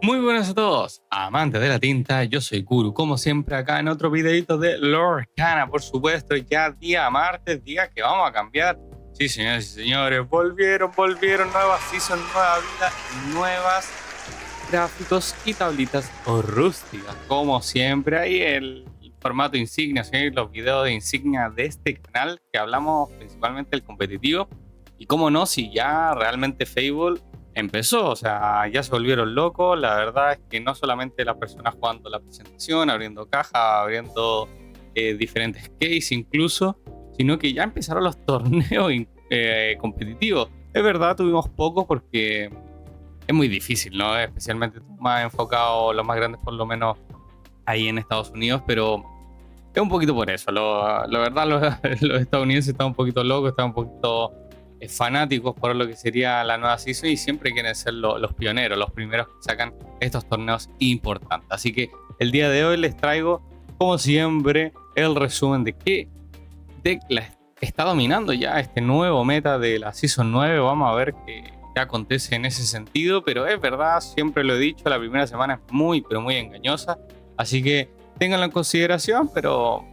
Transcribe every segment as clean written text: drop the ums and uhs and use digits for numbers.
Muy buenas a todos, amantes de la tinta, yo soy Guru, como siempre acá en otro videito de Lorcana, por supuesto, ya día martes, día que vamos a cambiar. Sí, señores y señores, volvieron, nuevas season, nueva vida, nuevas gráficos y tablitas rústicas, como siempre, ahí el formato insignia, ¿sí? Los videos de insignia de este canal, que hablamos principalmente del competitivo, y cómo no, si ya realmente Fable empezó, o sea, ya se volvieron locos. La verdad es que no solamente las personas jugando la presentación, abriendo caja, abriendo diferentes cases incluso, sino que ya empezaron los torneos competitivos. Es verdad, tuvimos pocos porque es muy difícil, ¿no? Especialmente más enfocado, los más grandes por lo menos ahí en Estados Unidos, pero es un poquito por eso. La verdad, los estadounidenses están un poquito locos, están un poquito fanáticos por lo que sería la nueva season y siempre quieren ser los pioneros, los primeros que sacan estos torneos importantes. Así que el día de hoy les traigo, como siempre, el resumen de qué deck está dominando ya este nuevo meta de la season 9. Vamos a ver qué acontece en ese sentido, pero es verdad, siempre lo he dicho, la primera semana es muy, pero muy engañosa. Así que ténganlo en consideración, pero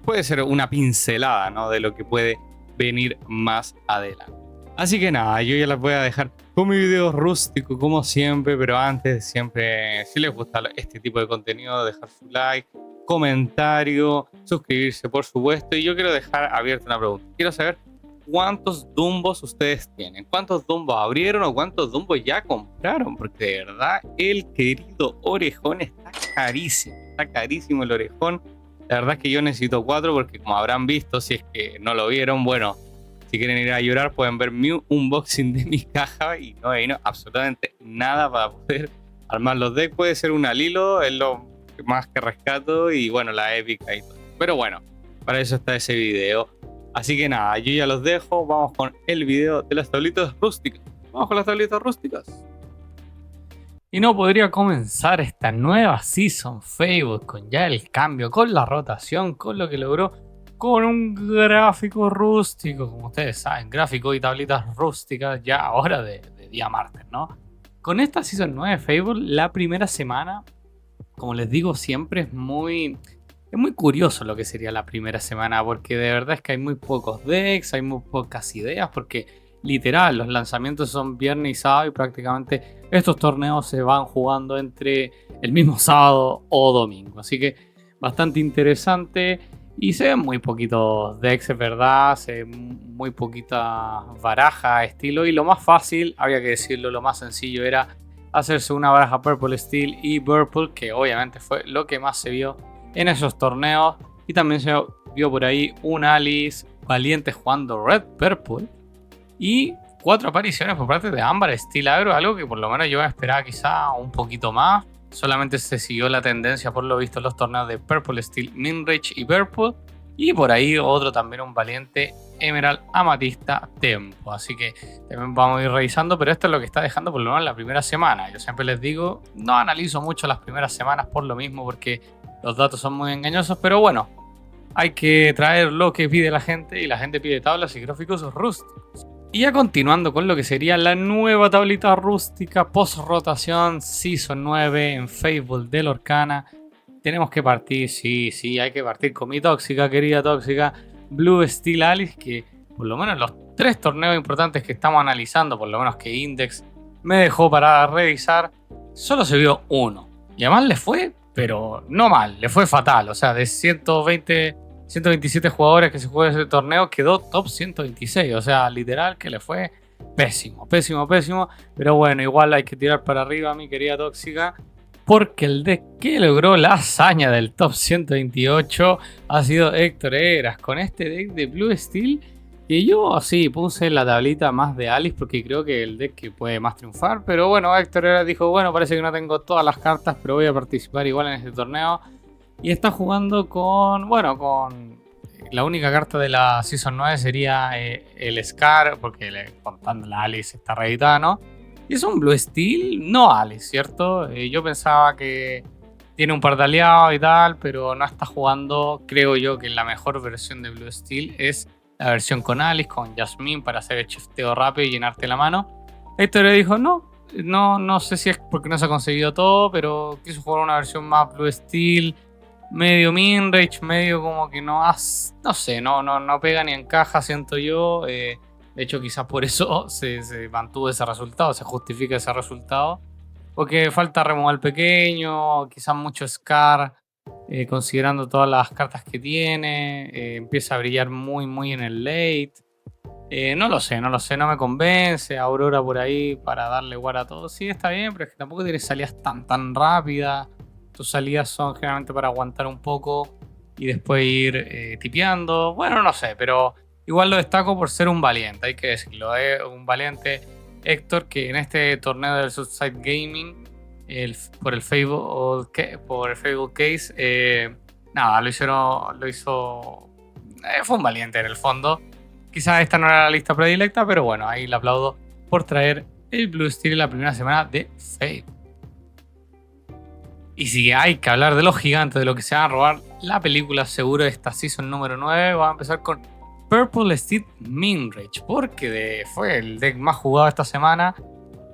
puede ser una pincelada, ¿no?, de lo que puede venir más adelante. Así que nada, yo ya les voy a dejar con mi video rústico como siempre, pero antes siempre, si les gusta este tipo de contenido, dejar su like, comentario, suscribirse por supuesto. Y yo quiero dejar abierta una pregunta, quiero saber cuántos Dumbos ustedes tienen, cuántos Dumbos abrieron o cuántos Dumbos ya compraron, porque de verdad el querido orejón está carísimo el orejón. La verdad es que yo necesito 4 porque, como habrán visto, si es que no lo vieron, bueno, si quieren ir a llorar pueden ver mi unboxing de mi caja y no hay absolutamente nada para poder armar los decks. Puede ser una Lilo, es lo más que rescato, y bueno, la épica y todo. Pero bueno, para eso está ese video. Así que nada, yo ya los dejo, vamos con el video de las tablitas rústicas. Vamos con las tablitas rústicas. Y no podría comenzar esta nueva season Fable con ya el cambio, con la rotación, con lo que logró, con un gráfico rústico, como ustedes saben, gráfico y tablitas rústicas ya ahora de día martes, ¿no? Con esta season 9 Fable, la primera semana, como les digo siempre, es muy curioso lo que sería la primera semana, porque de verdad es que hay muy pocos decks, hay muy pocas ideas, porque literal, los lanzamientos son viernes y sábado y prácticamente estos torneos se van jugando entre el mismo sábado o domingo. Así que bastante interesante y se ven muy poquitos decks, es verdad, se ven muy poquita baraja, estilo. Y lo más fácil, había que decirlo, lo más sencillo era hacerse una baraja Purple Steel y Purple, que obviamente fue lo que más se vio en esos torneos. Y también se vio por ahí un Alice valiente jugando Red Purple. Y 4 apariciones por parte de Ámbar Steel Agro, algo que por lo menos yo esperaba quizá un poquito más. Solamente se siguió la tendencia por lo visto en los torneos de Purple Steel, Minrage y Purple. Y por ahí otro también, un valiente Emerald Amatista Tempo. Así que también vamos a ir revisando, pero esto es lo que está dejando por lo menos la primera semana. Yo siempre les digo, no analizo mucho las primeras semanas por lo mismo, porque los datos son muy engañosos, pero bueno, hay que traer lo que pide la gente y la gente pide tablas y gráficos rústicos. Y ya continuando con lo que sería la nueva tablita rústica post rotación Season 9 en Fable de Lorcana, tenemos que partir, sí, hay que partir con mi tóxica, querida tóxica, Blue Steel Alice, que por lo menos los 3 torneos importantes que estamos analizando, por lo menos que Index me dejó para revisar, solo se vio uno. Y además le fue, pero no mal, le fue fatal. O sea, de 127 jugadores que se juega ese torneo, quedó top 126. O sea, literal que le fue pésimo. Pero bueno, igual hay que tirar para arriba, mi querida tóxica, porque el deck que logró la hazaña del top 128 ha sido Héctor Heras, con este deck de Blue Steel, que yo así puse la tablita más de Alice porque creo que el deck que puede más triunfar. Pero bueno, Héctor Heras dijo, bueno, parece que no tengo todas las cartas, pero voy a participar igual en este torneo. Y está jugando con la única carta de la Season 9 sería el Scar, porque contando la Alice está reeditada, ¿no? Y es un Blue Steel, no Alice, ¿cierto? Yo pensaba que tiene un par de aliados y tal, pero no está jugando. Creo yo que la mejor versión de Blue Steel es la versión con Alice, con Jasmine, para hacer el chifteo rápido y llenarte la mano. Héctor le dijo, no sé si es porque no se ha conseguido todo, pero quiso jugar una versión más Blue Steel, medio min-range, medio como que no sé, no pega ni encaja, siento yo. De hecho, quizás por eso se mantuvo ese resultado, se justifica ese resultado. Porque falta removal pequeño, quizás mucho Scar, considerando todas las cartas que tiene. Empieza a brillar muy en el late. No lo sé, no me convence. Aurora por ahí para darle guard a todo. Sí, está bien, pero es que tampoco tienes salidas tan rápidas. Tus salidas son generalmente para aguantar un poco y después ir tipeando. Bueno, no sé, pero igual lo destaco por ser un valiente, hay que decirlo. Un valiente Héctor que en este torneo del Subside Gaming, por el Facebook Case, nada, lo hizo. Fue un valiente en el fondo. Quizás esta no era la lista predilecta, pero bueno, ahí le aplaudo por traer el Blue Steel en la primera semana de Fate. Y si hay que hablar de los gigantes, de lo que se van a robar la película seguro de esta season número 9, vamos a empezar con Purple Steed Minrage, porque fue el deck más jugado esta semana.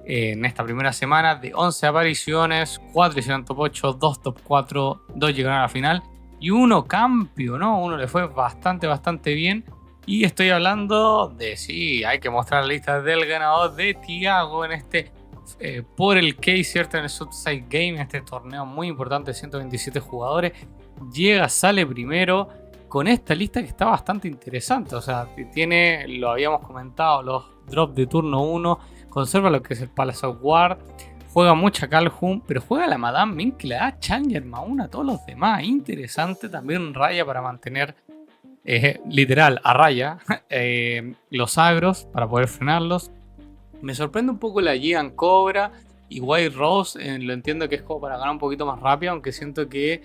En esta primera semana, de 11 apariciones, 4 hicieron top 8, 2 top 4, 2 llegaron a la final y 1 campeón, ¿no? Uno le fue bastante bien. Y estoy hablando de, sí, hay que mostrar la lista del ganador de Tiago en este, por el case, ¿cierto? En el Subside Game, en este torneo muy importante de 127 jugadores. Sale primero con esta lista que está bastante interesante. O sea, tiene, lo habíamos comentado, los drops de turno 1, conserva lo que es el Palace of War, juega mucha Calhoun, pero juega la Madame Ming que le da Challenger +1 a todos los demás. Interesante, también raya para mantener literal a raya los agros para poder frenarlos. Me sorprende un poco la Gian Cobra y White Rose, lo entiendo que es como para ganar un poquito más rápido, aunque siento que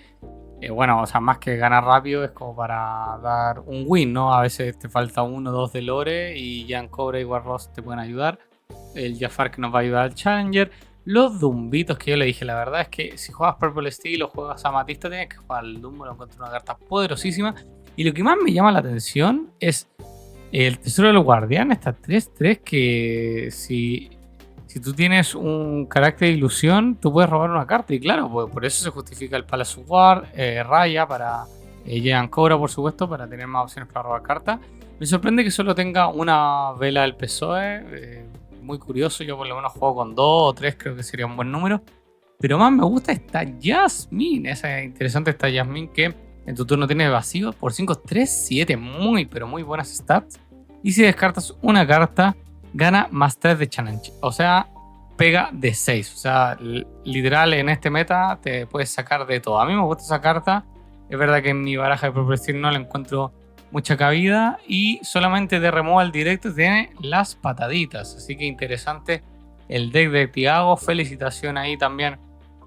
bueno, o sea, más que ganar rápido es como para dar un win, ¿no? A veces te falta 1 o 2 de lore y Gian Cobra y White Rose te pueden ayudar. El Jafar que nos va a ayudar al Challenger. Los Dumbitos que yo le dije, la verdad es que si juegas Purple Steel o juegas Amatista, tienes que jugar al Dumbo, lo encuentro una carta poderosísima. Y lo que más me llama la atención es el Tesoro del Guardián, esta 3-3 que si tú tienes un carácter de ilusión, tú puedes robar una carta. Y claro, pues por eso se justifica el Palace of War, Raya para Jean Cobra, por supuesto, para tener más opciones para robar cartas. Me sorprende que solo tenga una vela del PSOE. Muy curioso, yo por lo menos juego con 2 o 3, creo que sería un buen número. Pero más me gusta esta Jasmine. Esa interesante esta Jasmine que en tu turno tiene vacío por 5, 3, 7. Muy, pero muy buenas stats. Y si descartas una carta, gana +3 de challenge. O sea, pega de 6. O sea, literal en este meta te puedes sacar de todo. A mí me gusta esa carta. Es verdad que en mi baraja de Purple Steel no le encuentro mucha cabida. Y solamente de removal directo tiene las pataditas. Así que interesante el deck de Tiago. Felicitación ahí también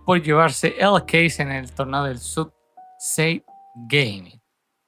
por llevarse el case en el torneo del Subside Gaming.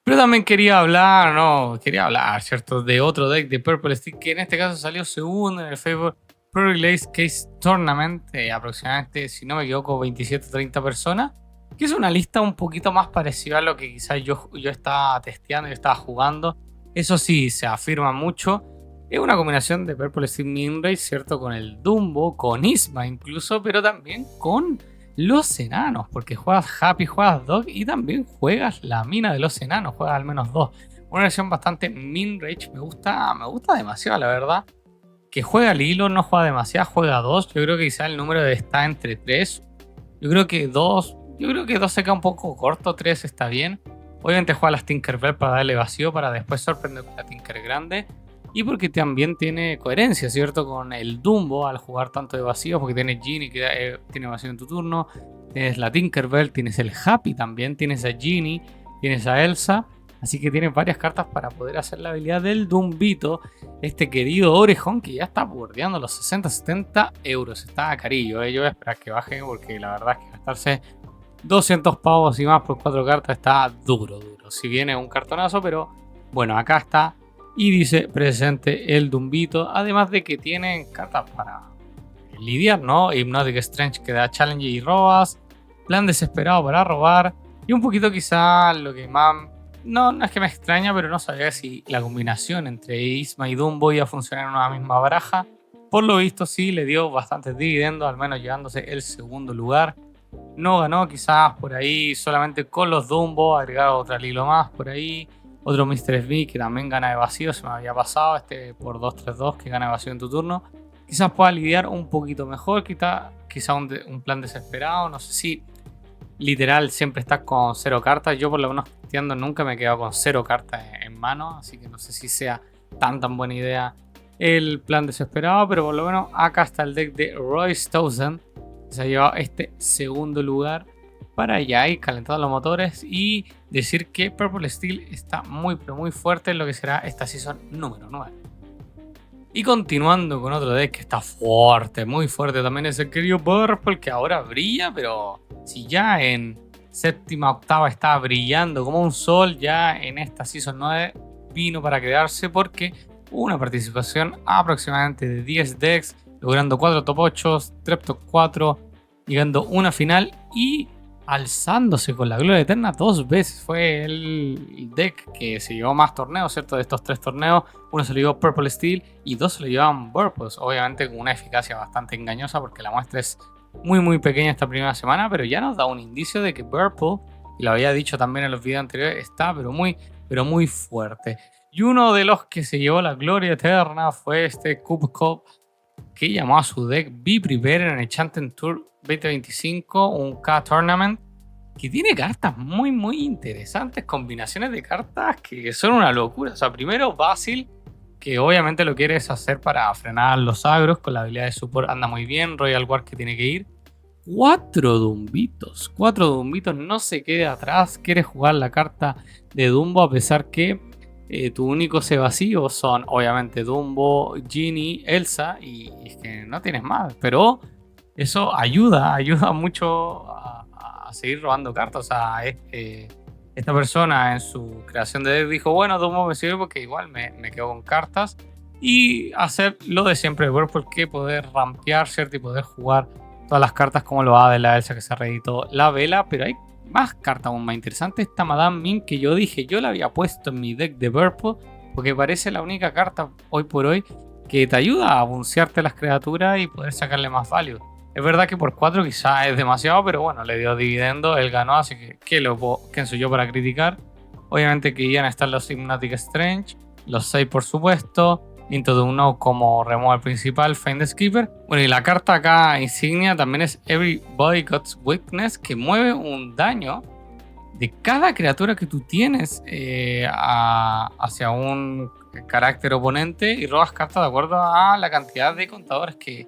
Pero también quería hablar, ¿cierto? De otro deck de Purple Steel que en este caso salió segundo en el Facebook Pro Relays Case Tournament, aproximadamente, si no me equivoco, 27-30 personas, que es una lista un poquito más parecida a lo que quizás yo estaba testeando, yo estaba jugando. Eso sí, se afirma mucho. Es una combinación de Purple Steel Minrage, ¿cierto? Con el Dumbo, con Isma incluso, pero también con los enanos, porque juegas Happy, juegas Dog y también juegas la mina de los enanos, juegas al menos 2. Una versión bastante min-rage, me gusta demasiado, la verdad. Que juega al hilo, no juega demasiado, juega 2. Yo creo que quizá el número está entre 3. Yo creo que 2 se queda un poco corto, 3 está bien. Obviamente juega las Tinkerbell para darle vacío, para después sorprender con la Tinker grande. Y porque también tiene coherencia, ¿cierto? Con el Dumbo al jugar tanto de vacío, porque tienes Genie que tiene vacío en tu turno, tienes la Tinkerbell, tienes el Happy también, tienes a Genie, tienes a Elsa. Así que tienes varias cartas para poder hacer la habilidad del Dumbito, este querido Orejón que ya está bordeando los 60-70 euros. Está a carillo, yo voy a esperar que baje porque la verdad es que gastarse 200 pavos y más por 4 cartas está duro. Si viene un cartonazo, pero bueno, acá está. Y dice presente el Dumbito, además de que tienen cartas para lidiar, ¿no? Hypnotic Strange que da challenge y robas, plan desesperado para robar. Y un poquito quizá lo que más... No es que me extraña, pero no sabía si la combinación entre Isma y Dumbo iba a funcionar en una misma baraja. Por lo visto sí, le dio bastantes dividendos, al menos llevándose el segundo lugar. No ganó quizás por ahí solamente con los Dumbo, agregar otra Lilo más por ahí. Otro Mr. SB que también gana de vacío, se me había pasado por 2-3-2 que gana de vacío en tu turno. Quizás pueda lidiar un poquito mejor, quizá un plan desesperado, no sé si literal siempre estás con 0 cartas. Yo por lo menos entiendo, nunca me he quedado con 0 cartas en mano, así que no sé si sea tan buena idea el plan desesperado, pero por lo menos acá está el deck de Royce Townsend, que se ha llevado este segundo lugar para ya ir calentando los motores y decir que Purple Steel está muy pero muy fuerte en lo que será esta season número 9. Y continuando con otro deck que está fuerte, muy fuerte también, es el querido Purple, que ahora brilla, pero si ya en séptima, octava estaba brillando como un sol, ya en esta season 9 vino para quedarse porque hubo una participación aproximadamente de 10 decks, logrando 4 top 8, 3 top 4, llegando una final y alzándose con la gloria eterna 2 veces. Fue el deck que se llevó más torneos, ¿cierto? De estos 3 torneos, uno se lo llevó Purple Steel y 2 se lo llevaban Purples, obviamente con una eficacia bastante engañosa porque la muestra es muy pequeña esta primera semana, pero ya nos da un indicio de que Purple, y lo había dicho también en los videos anteriores, está pero muy fuerte. Y uno de los que se llevó la gloria eterna fue este Cupcop, que llamó a su deck Be Prepared en el Enchanted Tour 2025, un K-Tournament, que tiene cartas muy interesantes, combinaciones de cartas que son una locura. O sea, primero Basil, que obviamente lo quieres hacer para frenar los agros, con la habilidad de support anda muy bien. Royal Guard que tiene que ir. 4 Dumbitos, no se quede atrás, quieres jugar la carta de Dumbo a pesar que tu único vacío son obviamente Dumbo, Genie, Elsa y es que no tienes más, pero eso ayuda mucho a seguir robando cartas. O sea, esta persona en su creación de deck dijo, bueno, Dumbo me sirve porque igual me quedo con cartas, y hacer lo de siempre de Whirlpool, que poder rampear, ¿cierto? Y poder jugar todas las cartas como lo va de la Elsa que se reeditó la vela, pero hay más cartas aún más interesantes. Esta Madame Ming que yo dije, yo la había puesto en mi deck de Whirlpool porque parece la única carta hoy por hoy que te ayuda a bouncearte las criaturas y poder sacarle más value. Es verdad que por 4 quizás es demasiado, pero bueno, le dio dividendo, él ganó, así que ¿quién soy yo para criticar? Obviamente que iban a estar los Hypnotic Strange, los 6 por supuesto, Into the Unknown como removal principal, Find the Skipper. Bueno, y la carta acá insignia también es Everybody Got's Weakness, que mueve un daño de cada criatura que tú tienes hacia un carácter oponente y robas cartas de acuerdo a la cantidad de contadores que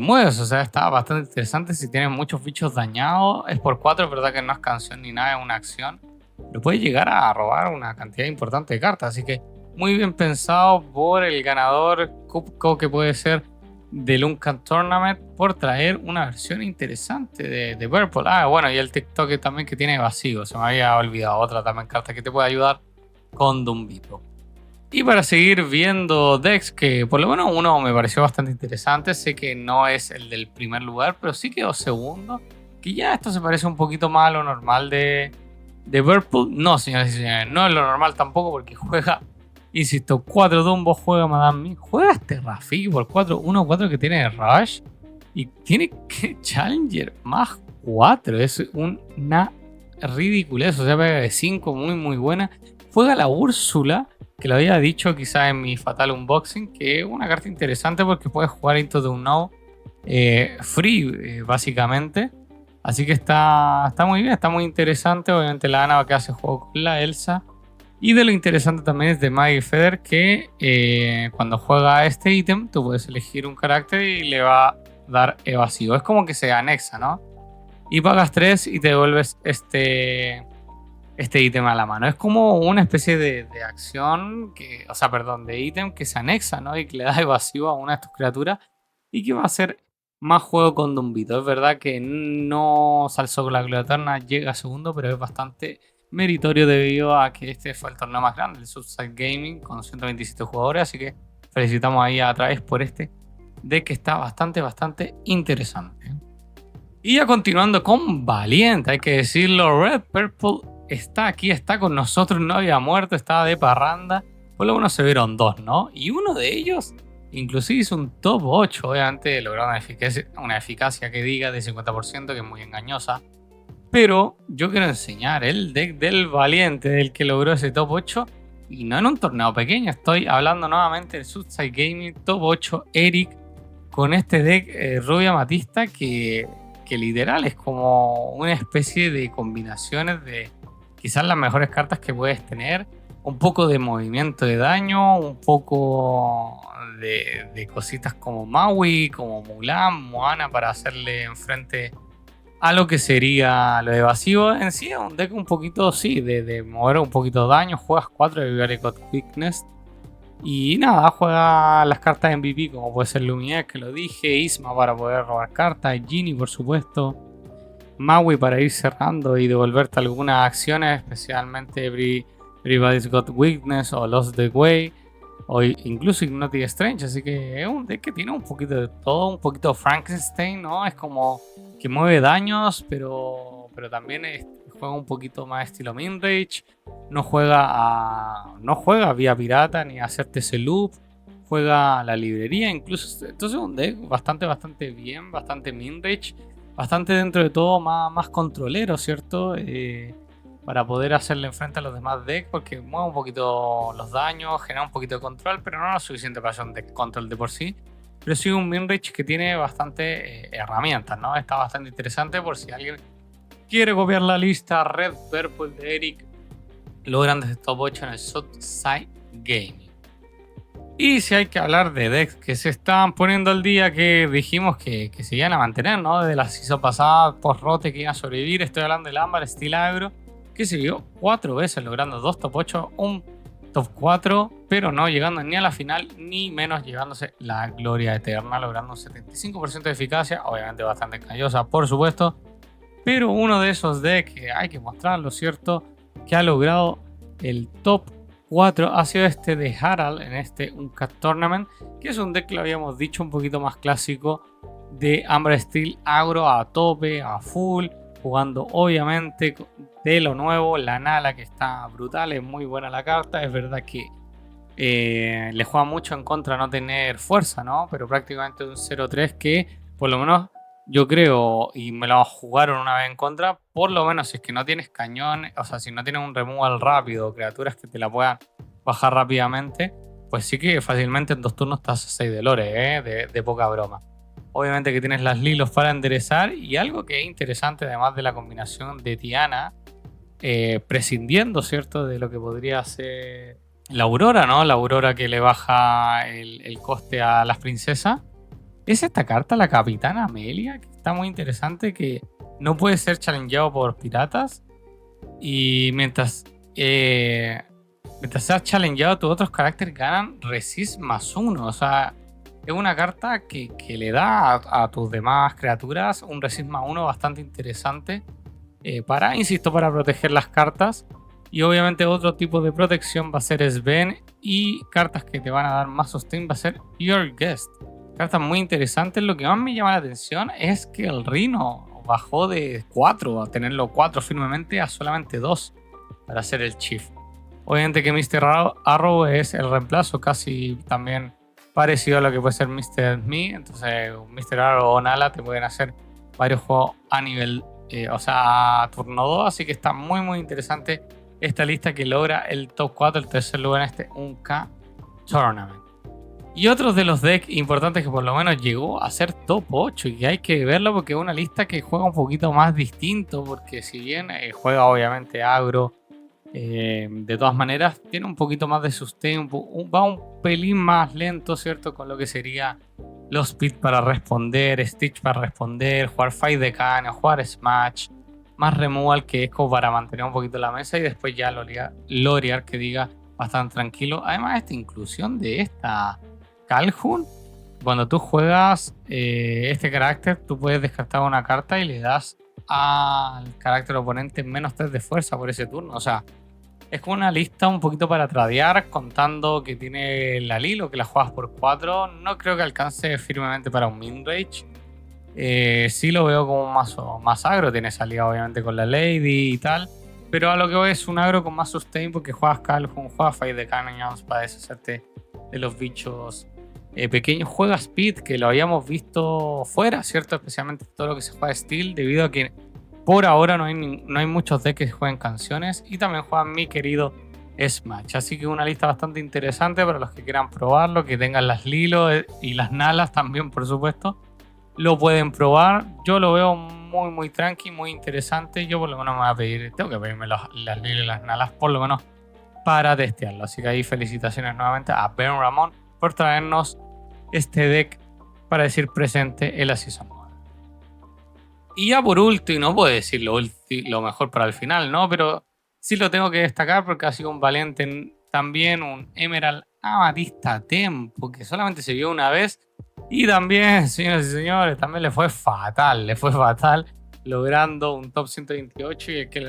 mueves. O sea, está bastante interesante. Si tienes muchos bichos dañados, es por 4, es verdad que no es canción ni nada, es una acción, pero puedes llegar a robar una cantidad importante de cartas, así que muy bien pensado por el ganador Cupco, que puede ser del Uncan Tournament, por traer una versión interesante de Purple. Ah, bueno, y el TikTok también que tiene vacío, se me había olvidado otra también carta que te puede ayudar con Dumbito. Y para seguir viendo decks, que por lo menos uno me pareció bastante interesante, sé que no es el del primer lugar, pero sí quedó segundo, que ya esto se parece un poquito más a lo normal de Purple. No, señoras y señores, no es lo normal tampoco, porque juega, insisto, 4 Dumbo, juega Madame Ming, juega este Rafiki por 4, 1-4 que tiene Rush y tiene Challenger más 4, es una ridiculez. O sea, pega de 5, muy buena. Juega la Úrsula, que lo había dicho quizá en mi Fatal Unboxing, que es una carta interesante porque puedes jugar Into the Unknown free, básicamente. Así que está muy bien, está muy interesante. Obviamente la Ana que hace juego con la Elsa. Y de lo interesante también es de Maggie Feather, que cuando juega este ítem, tú puedes elegir un carácter y le va a dar evasivo. Es como que se anexa, ¿no? Y pagas 3 y te devuelves este ítem a la mano. Es como una especie de acción, de ítem que se anexa, ¿no? Y que le da evasivo a una de tus criaturas y que va a hacer más juego con Dumbito. Es verdad que no se alzó con la gloria eterna, llega segundo, pero es bastante meritorio debido a que este fue el torneo más grande, el Subside Gaming, con 127 jugadores, así que felicitamos ahí a Travis por este deck que está bastante interesante. Y ya continuando con Valiente, hay que decirlo, Red Purple está aquí, está con nosotros, no había muerto, estaba de parranda. Por lo menos se vieron dos, ¿no? Y uno de ellos inclusive hizo un top 8, obviamente logró una eficacia que diga de 50%, que es muy engañosa. Pero yo quiero enseñar el deck del Valiente, del que logró ese top 8. Y no en un torneo pequeño, estoy hablando nuevamente del Sudside Gaming top 8 Eric. Con este deck Rubia Matista que literal es como una especie de combinaciones de quizás las mejores cartas que puedes tener. Un poco de movimiento de daño, un poco de cositas como Maui, como Mulan, Moana para hacerle enfrente a lo que sería lo evasivo. En sí es un deck un poquito, sí, de mover un poquito de daño. Juegas 4 de Viviary God Weakness. Y nada, juega las cartas MVP como puede ser Lumière, que lo dije, Isma para poder robar cartas, Genie por supuesto, Maui para ir cerrando y devolverte algunas acciones, especialmente Everybody's Got Weakness o Lost the Way, o incluso Hypnotic Strange, así que es un deck que tiene un poquito de todo, un poquito Frankenstein, ¿no? Es como que mueve daños, pero también juega un poquito más estilo Minrage. No juega vía pirata ni a hacerte ese loop. Juega la librería incluso. Entonces es un deck bastante bien, bastante Minrage. Bastante dentro de todo más controlero, ¿cierto? Para poder hacerle frente a los demás decks, porque mueve un poquito los daños, genera un poquito de control, pero no lo suficiente para hacer un deck control de por sí. Pero sí un Minrage que tiene bastante herramientas, ¿no? Está bastante interesante por si alguien quiere copiar la lista Red Purple de Eric. Los grandes top 8 en el Sudside Gaming. Y si hay que hablar de decks que se están poniendo al día, que dijimos que se iban a mantener, ¿no? Desde la season pasada, post-rote, que iban a sobrevivir. Estoy hablando del Ámbar Steel Agro, que se vio 4 veces logrando 2 top 8, un top 4, pero no llegando ni a la final, ni menos llevándose la gloria eterna, logrando un 75% de eficacia, obviamente bastante engañosa, por supuesto. Pero uno de esos decks que hay que mostrarlo, ¿cierto? Que ha logrado el top 4 ha sido este de Harald en este Uncut Tournament, que es un deck que lo habíamos dicho un poquito más clásico de Amber Steel Agro a tope, a full, jugando obviamente de lo nuevo, la Nala, que está brutal, es muy buena la carta. Es verdad que le juega mucho en contra no tener fuerza, ¿no? Pero prácticamente un 0-3 que por lo menos yo creo, y me lo jugaron una vez en contra, por lo menos si es que no tienes cañón, o sea, si no tienes un removal rápido, criaturas que te la puedan bajar rápidamente, pues sí que fácilmente en 2 turnos estás a 6 de lore, de poca broma. Obviamente que tienes las lilos para enderezar, y algo que es interesante además de la combinación de Tiana, prescindiendo, ¿cierto?, de lo que podría ser la Aurora, ¿no? La Aurora que le baja el coste a las princesas. Es esta carta, la Capitana Amelia, que está muy interesante, que no puede ser challengeado por piratas. Y mientras seas challengeado, tus otros caracteres ganan resist +1. O sea, es una carta que le da a tus demás criaturas un resist +1 bastante interesante. Insisto, para proteger las cartas. Y obviamente otro tipo de protección va a ser Sven. Y cartas que te van a dar más sustain va a ser Your Guest. Cartas muy interesantes. Lo que más me llama la atención es que el Rhino bajó de 4 a tenerlo 4 firmemente a solamente 2 para hacer el Chief. Obviamente que Mr. Arrow es el reemplazo casi también parecido a lo que puede ser Mr. Me. Entonces Mr. Arrow o Nala te pueden hacer varios juegos a nivel, a turno 2. Así que está muy interesante esta lista que logra el top 4, el tercer lugar en este 1K Tournament. Y otros de los decks importantes que por lo menos llegó a ser top 8 y que hay que verlo porque es una lista que juega un poquito más distinto, porque si bien juega obviamente agro, de todas maneras tiene un poquito más de sustain, va un pelín más lento, ¿cierto? Con lo que sería los speed para responder, Stitch para responder, jugar Fight de Cane, jugar Smash, más removal que es como para mantener un poquito la mesa y después ya lorear que diga bastante tranquilo. Además esta inclusión de esta Calhoun, cuando tú juegas este carácter, tú puedes descartar una carta y le das al carácter oponente -3 de fuerza por ese turno. O sea, es como una lista un poquito para tradear, contando que tiene la Lilo, que la juegas por 4. No creo que alcance firmemente para un Minrage. Sí lo veo como un mazo más agro. Tiene salida obviamente con la Lady y tal. Pero a lo que voy es un agro con más sustain porque juegas Calhoun, juegas Fight the Canyons para deshacerte de los bichos pequeños. Juega Speed, que lo habíamos visto fuera, ¿cierto? Especialmente todo lo que se juega Steel, debido a que por ahora no hay muchos decks que jueguen canciones. Y también juega mi querido Smash. Así que una lista bastante interesante para los que quieran probarlo, que tengan las Lilo y las Nalas también, por supuesto. Lo pueden probar. Yo lo veo muy, muy tranqui, muy interesante. Yo por lo menos me voy a pedir, tengo que pedirme las Lilo y las Nalas, por lo menos para testearlo. Así que ahí felicitaciones nuevamente a Ben Ramón por traernos este deck para decir presente en la Season 9. Y ya por último, no puedo decir lo mejor para el final, ¿no? Pero sí lo tengo que destacar porque ha sido un valiente también, un Emerald Amatista Tempo, que solamente se vio una vez. Y también, señoras y señores, también le fue fatal, logrando un top 128 y el que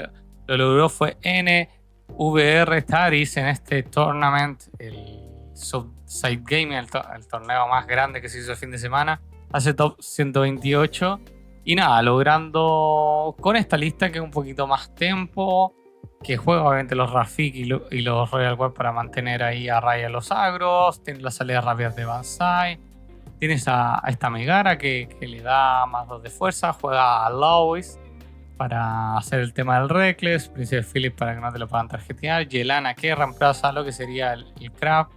lo logró fue NVR Taris en este tournament, el Side Gaming, el torneo más grande que se hizo el fin de semana, hace top 128. Y nada, logrando con esta lista que es un poquito más tempo, que juega obviamente los Rafik y los Royal Guard para mantener ahí a raya los agros, tiene las salidas rápidas de Banzai, tienes a esta Megara que le da más 2 de fuerza, juega a Lois para hacer el tema del Reckless, Príncipe Philip para que no te lo puedan tarjetear, Yelana que reemplaza lo que sería el Crab,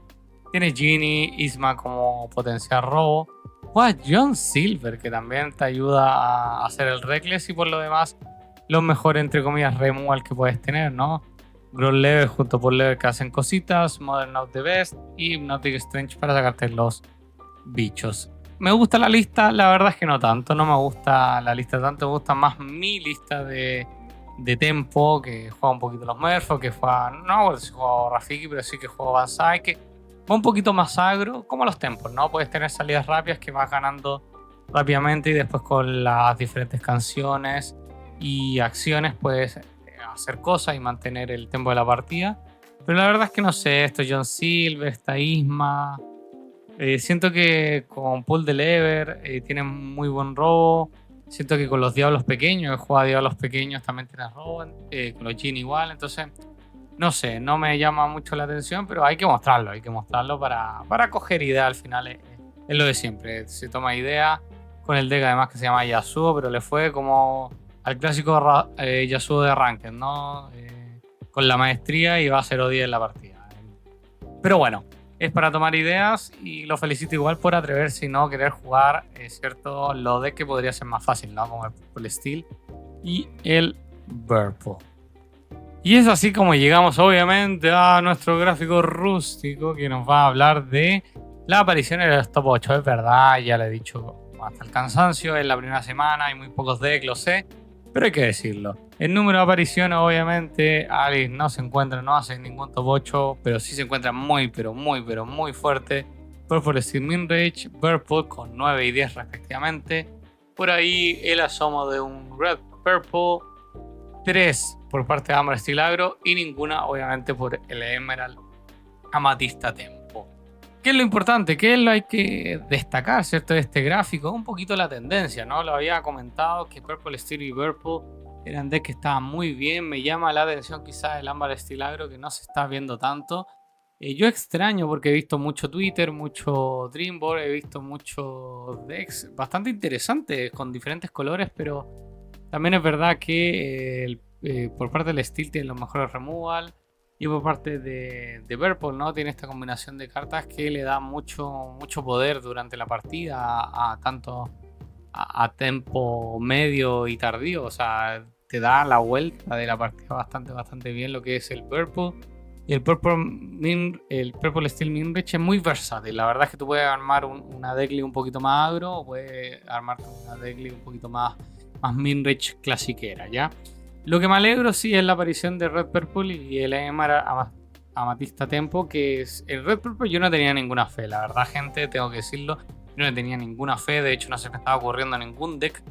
tienes Genie, Isma como potencial robo, juega John Silver que también te ayuda a hacer el Reckless y por lo demás los mejores entre comillas removal que puedes tener, ¿no? Ground Level junto por Level que hacen cositas, Modern of the Best y Hypnotic Strange para sacarte los bichos. Me gusta la lista, la verdad es que no tanto, no me gusta la lista tanto, me gusta más mi lista de tempo, que juega un poquito los Merfolk, que juega, no si juega Rafiki, pero sí que juega Banzai, que va un poquito más agro, como los tempos, ¿no? Puedes tener salidas rápidas que vas ganando rápidamente y después con las diferentes canciones y acciones puedes hacer cosas y mantener el tempo de la partida. Pero la verdad es que no sé, esto John Silver, esta Isma, siento que con Pool de Lever tienen muy buen robo. Siento que con los Diablos Pequeños, que juega Diablos Pequeños también tienes robo, con los Jin igual, entonces no sé, no me llama mucho la atención, pero hay que mostrarlo para coger idea al final. Es lo de siempre, se toma idea con el deck además que se llama Yasuo, pero le fue como al clásico Yasuo de Ranked, ¿no? Con la maestría y va a 0-10 en la partida. Pero bueno, es para tomar ideas y lo felicito igual por atreverse y no querer jugar, cierto, lo de que podría ser más fácil, ¿no? Como el Purple Steel y el Purple. Y es así como llegamos obviamente a nuestro gráfico rústico que nos va a hablar de la aparición en los top 8. Es verdad, ya lo he dicho hasta el cansancio, es la primera semana, hay muy pocos decks, lo sé, pero hay que decirlo. El número de apariciones, obviamente, Alice no se encuentra, no hace ningún top 8, pero sí se encuentra muy fuerte. Purple Steel Minrage, Purple con 9 y 10 respectivamente. Por ahí el asomo de un Red Purple, 3 por parte de Amber Steel Agro y ninguna, obviamente, por el Emerald Amatista Tempo. ¿Qué es lo importante? ¿Qué es lo hay que destacar, cierto, de este gráfico? Un poquito la tendencia, ¿no? Lo había comentado que Purple Steel y Purple eran decks que estaban muy bien. Me llama la atención quizás el Amber Steel Agro que no se está viendo tanto. Yo extraño porque he visto mucho Twitter, mucho Dreamboard, he visto muchos decks bastante interesantes con diferentes colores, pero también es verdad que por parte del Steel tiene los mejores removal y por parte de Purple, ¿no? Tiene esta combinación de cartas que le da mucho poder durante la partida tanto a tempo medio y tardío, o sea, te da la vuelta de la partida bastante bien lo que es el Purple. Y el Purple Steel Minrich es muy versátil. La verdad es que tú puedes armar una deckly un poquito más agro o puedes armar una deckly un poquito más Minrich clasiquera, ¿ya? Lo que me alegro sí es la aparición de Red Purple y el Emerald Amatista Tempo, que es el Red Purple. Yo no tenía ninguna fe, la verdad, gente, tengo que decirlo. Yo no tenía ninguna fe, de hecho no se me estaba ocurriendo ningún deck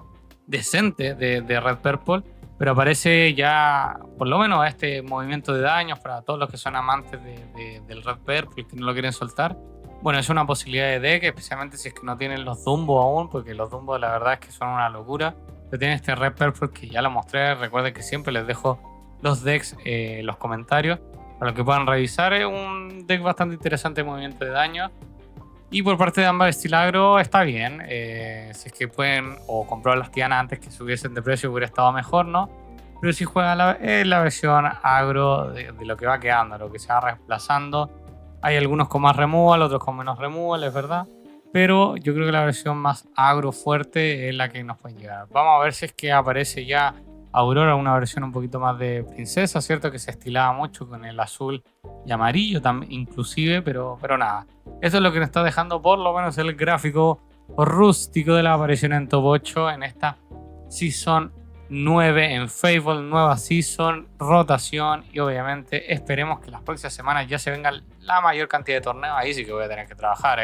decente de Red Purple, pero aparece ya por lo menos este movimiento de daños para todos los que son amantes del Red Purple que no lo quieren soltar. Bueno, es una posibilidad de deck, especialmente si es que no tienen los Dumbo aún, porque los Dumbo la verdad es que son una locura. Pero tienen este Red Purple que ya lo mostré. Recuerden que siempre les dejo los decks en los comentarios para que puedan revisar. Es un deck bastante interesante de movimiento de daño. Y por parte de Ámbar Steel Agro está bien. Si es que pueden o comprar las Tianas antes que subiesen de precio hubiera estado mejor, ¿no? Pero si juegan la versión agro de lo que va quedando, lo que se va reemplazando. Hay algunos con más removal, otros con menos removal, es verdad. Pero yo creo que la versión más agro fuerte es la que nos puede llegar. Vamos a ver si es que aparece ya Aurora, una versión un poquito más de princesa, ¿cierto? Que se estilaba mucho con el azul y amarillo inclusive, pero nada. Eso es lo que nos está dejando por lo menos el gráfico rústico de la aparición en Top 8 en esta Season 9 en Fable, nueva Season, rotación y obviamente esperemos que las próximas semanas ya se venga la mayor cantidad de torneos. Ahí sí que voy a tener que trabajar,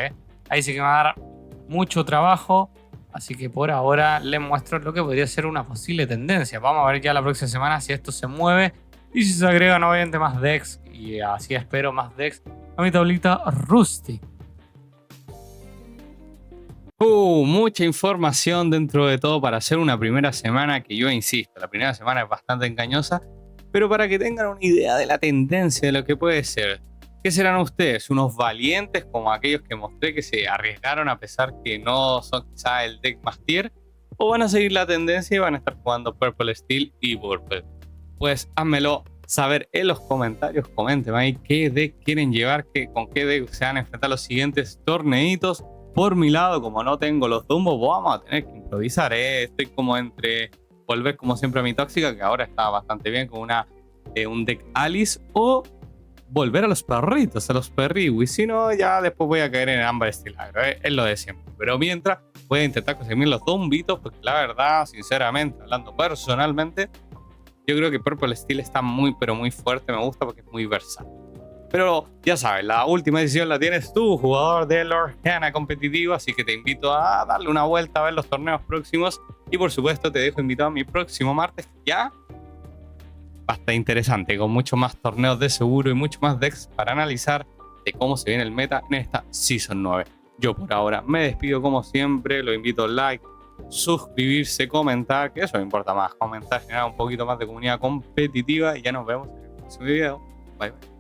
ahí sí que me va a dar mucho trabajo. Así que por ahora les muestro lo que podría ser una posible tendencia. Vamos a ver ya la próxima semana si esto se mueve y si se agregan obviamente más decks. Y así espero más decks a mi tablita Rusty. Mucha información dentro de todo para hacer una primera semana que yo insisto, la primera semana es bastante engañosa, pero para que tengan una idea de la tendencia de lo que puede ser. ¿Qué serán ustedes? ¿Unos valientes como aquellos que mostré que se arriesgaron a pesar que no son quizá el deck más tier? ¿O van a seguir la tendencia y van a estar jugando Purple Steel y Purple? Pues házmelo saber en los comentarios, coméntenme ahí qué deck quieren llevar, con qué deck se van a enfrentar los siguientes torneitos. Por mi lado, como no tengo los Dumbos, vamos a tener que improvisar, Estoy como entre volver como siempre a mi tóxica, que ahora está bastante bien con un deck Alice, o volver a los perritos, a los perriwis. Si no, ya después voy a caer en Ámbar Steel Agro, es lo de siempre. Pero mientras, voy a intentar conseguir los Dumbitos, porque la verdad, sinceramente, hablando personalmente, yo creo que Purple Steel está muy, pero muy fuerte. Me gusta porque es muy versátil. Pero ya sabes, la última decisión la tienes tú, jugador de Lorcana competitivo, así que te invito a darle una vuelta a ver los torneos próximos y por supuesto te dejo invitado a mi próximo martes, ya bastante interesante, con muchos más torneos de seguro y mucho más decks para analizar de cómo se viene el meta en esta Season 9. Yo por ahora me despido como siempre, lo invito a like, suscribirse, comentar, que eso me importa más, comentar, generar un poquito más de comunidad competitiva y ya nos vemos en el próximo video. Bye bye.